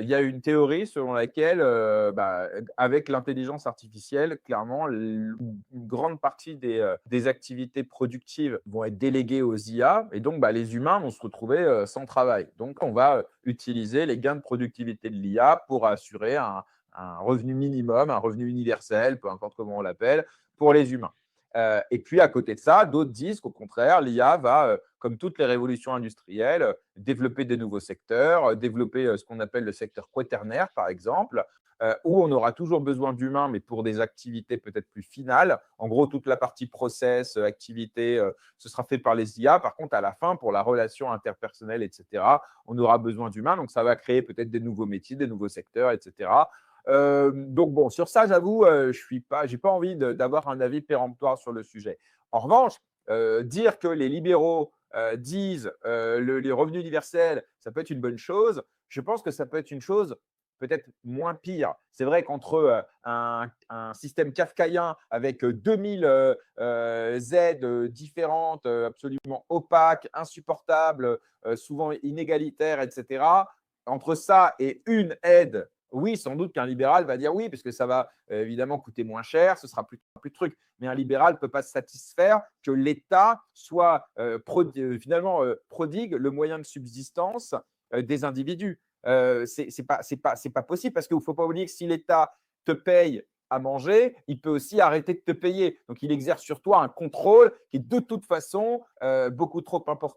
Il y a une théorie selon laquelle, avec l'intelligence artificielle, clairement, une grande partie des activités productives vont être déléguées aux IA et donc les humains vont se retrouver, sans travail. Donc on va, utiliser les gains de productivité de l'IA pour assurer un revenu minimum, un revenu universel, peu importe comment on l'appelle, pour les humains. Et puis à côté de ça, d'autres disent qu'au contraire, l'IA va, comme toutes les révolutions industrielles, développer des nouveaux secteurs, développer ce qu'on appelle le secteur quaternaire, par exemple, où on aura toujours besoin d'humains, mais pour des activités peut-être plus finales. En gros, toute la partie process, activité, ce sera fait par les IA. Par contre, à la fin, pour la relation interpersonnelle, etc., on aura besoin d'humains. Donc, ça va créer peut-être des nouveaux métiers, des nouveaux secteurs, etc. Donc bon, sur ça, j'avoue, j'ai pas envie d'avoir un avis péremptoire sur le sujet. En revanche, dire que les libéraux disent les revenus universels, ça peut être une bonne chose, je pense que ça peut être une chose peut-être moins pire. C'est vrai qu'entre un système kafkaïen avec 2000 aides différentes, absolument opaques, insupportables, souvent inégalitaires, etc., entre ça et une aide, oui, sans doute qu'un libéral va dire oui, parce que ça va évidemment coûter moins cher, ce sera plus de trucs. Mais un libéral ne peut pas se satisfaire que l'État soit finalement prodigue le moyen de subsistance des individus. C'est pas possible parce qu'il ne faut pas oublier que si l'État te paye à manger, il peut aussi arrêter de te payer. Donc, il exerce sur toi un contrôle qui est de toute façon beaucoup trop important.